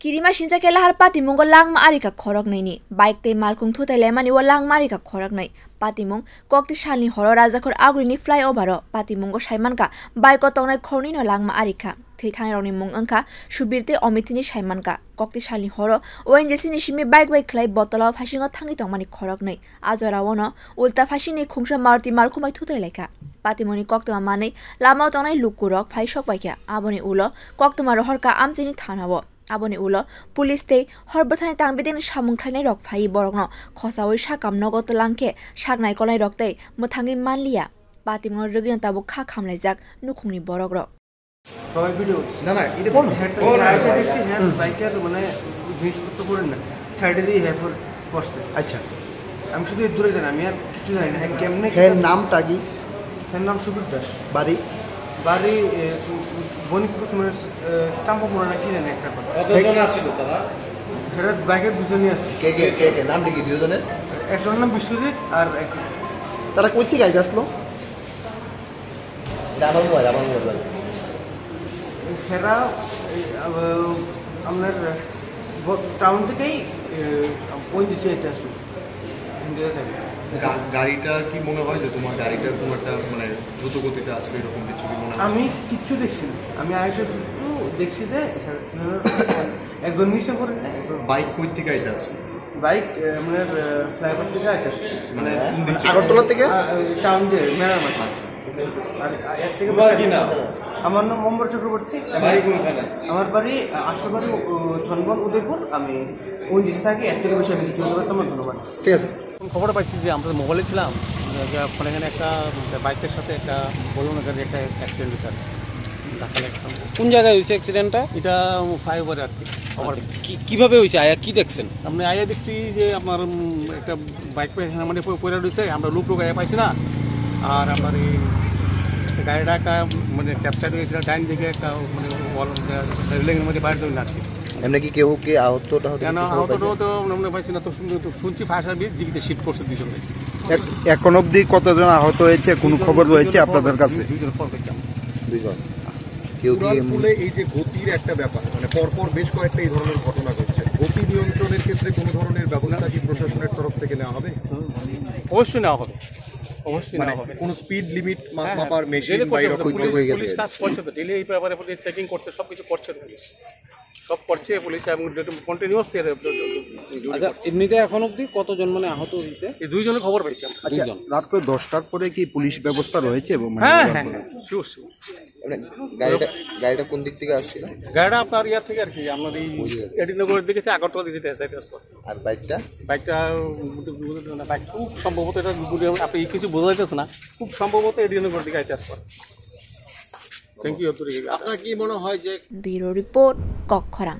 Kirima shinja ke lahar patimung lang maari ka khorok nai ni bike te malkung thu tele mani wo lang maari ka khorok nai patimung kokti shalni horo rajakhor agrini flyover o patimung go saiman ka bike ko tongnai khorni no lang maari ka thithang roni mung angka subirte omitini saiman ka kokti shalni horo ONGC ni simi bike bai khlai botolo phasingo thangi tongmani khorok nai ajora wono ulta phasini khungsa maruti malkhumai thu tele ka patimoni koktama manai lama tongnai lukurok phai sokbaikya aboni ulo koktama rohorka amchini thanabo aboni ulo police te horbathani tangbedin samung thainai rok phai borokno khosaoi sakam nogot langke saknai kolai rokte muthangi manliya patimon rogin tabu kha khamlaijak nukhungni borok rok সবাই video না না এটা কোন আইসা দেখছি হ্যাঁ বাইকের মানে জিনিসপত্র পড়েন না সাইডে দিয়ে হ্যাঁ বসতে আচ্ছা আমি শুধু দূরে জানি আমি আর কিছু জানি না কেমনে হ্যাঁ নামটা কি হ্যাঁ নাম সুবীর দাস বাড়ি বাড়ি বণিকপুর মানে চাম্পা মোড়া না কি জানি একটা কথা কতজন আসছিল তারা সেটা বাইকের দুজনই আছে কে কে কে কে নাম কি দুজনের একজনের নাম বিশ্বজিৎ আর তারা কই থেকে আইতে আসলো রাবাং মোবাইল সেরা আপনার টাউন থেকেই ONGC এটা আসলো গাড়িটা কি মনে হয় যে তোমার গাড়িটার কোনো একটা মানে দ্রুত গতিতে আসবে এরকম কিছু কি মনে হয়? আমি কিচ্ছু দেখছি না আমি আয়েশা দেখছি যে একজন নিচে করে বাইক কই থেকে আইতে আসবে বাইক মানে ফ্লাইওভার থেকে আইতে আসবে মানে আগরতলা থেকে টাউন দিয়ে মেলার মাঠে আর এর থেকে আমার নাম মোহাম্মদ চক্রবর্তী আমার বাড়ি আসল বাড়ি ছনবন উদয়পুর আমি ONGC থাকি এর থেকে বেশি আমি কিছু বলতে পারতাম না ধন্যবাদ ঠিক আছে খবর পাচ্ছি যে আমরা মোবাইলে ছিলাম ওখানে এখানে একটা বাইকের সাথে একটা বলুন গাড়ির একটা অ্যাক্সিডেন্ট হয়েছে কোন জায়গায় হয়েছে অ্যাক্সিডেন্টটা? এটা ফ্লাইওভারে আর কি কিভাবে হয়েছে আয়া কি দেখছেন? আমরা আয়া দেখছি যে আমার একটা বাইক মানে পড়ে রয়েছে আমরা লুক আয়া পাইছি না আর আমার এই গাড়িটা একটা মানে ক্যাপসাইড হয়েছিল ডাইন দিকে একটা মানে রেলিংয়ের মধ্যে বাইরে ধরে নাচছে এমনি কি কেউ কে আহতটা হতে কেন আহতটাও তো আমরা পাইছি না তো শুনছি ফায়ার সার্ভিস জীবিত শিফট করছে দুজনে এখন অবধি কতজন আহত হয়েছে কোনো খবর রয়েছে আপনাদের কাছে? দুজন খবর পেয়েছি দুইজন কেউ কি ফুলে এই যে গতির একটা ব্যাপার মানে পরপর বেশ কয়েকটা এই ধরনের ঘটনা ঘটছে গতি নিয়ন্ত্রণের ক্ষেত্রে কোনো ধরনের ব্যবস্থা কি প্রশাসনের তরফ থেকে নেওয়া হবে? অবশ্যই নেওয়া হবে অবশ্যই নেওয়া হবে কোনো স্পিড লিমিট মাপার মেশিন বা এরকম পুলিশ কাজ করছে তো ডেলি এই ব্যাপারে চেকিং করতে সবকিছু করছে পুলিশ সব করছে পুলিশ এবং কন্টিনিউয়াস আচ্ছা এমনিতে এখন অবধি কতজন মানে আহত হয়েছে? এই দুইজনের খবর পাইছি আচ্ছা রাত 10টার পরে কি পুলিশ ব্যবস্থা রয়েছে? হ্যাঁ হ্যাঁ শিওর গাড়িটা কোন দিক থেকে আসছিল? গাড়িটা আপনার ইয়ার থেকে আর কি আপনার এই এডিনগরের দিকে থেকে আগরতলা দিকে যাইতে আসতো। আর বাইকটা বাইক খুব সম্ভবত এটা আপনি কিছু বোঝা যাইতেছে না খুব সম্ভবত এডিনগরের দিকে আইতে আসতো। Thank you. আপনার কি মনে হয় যে ব্যুরো রিপোর্ট কক্ষরাং।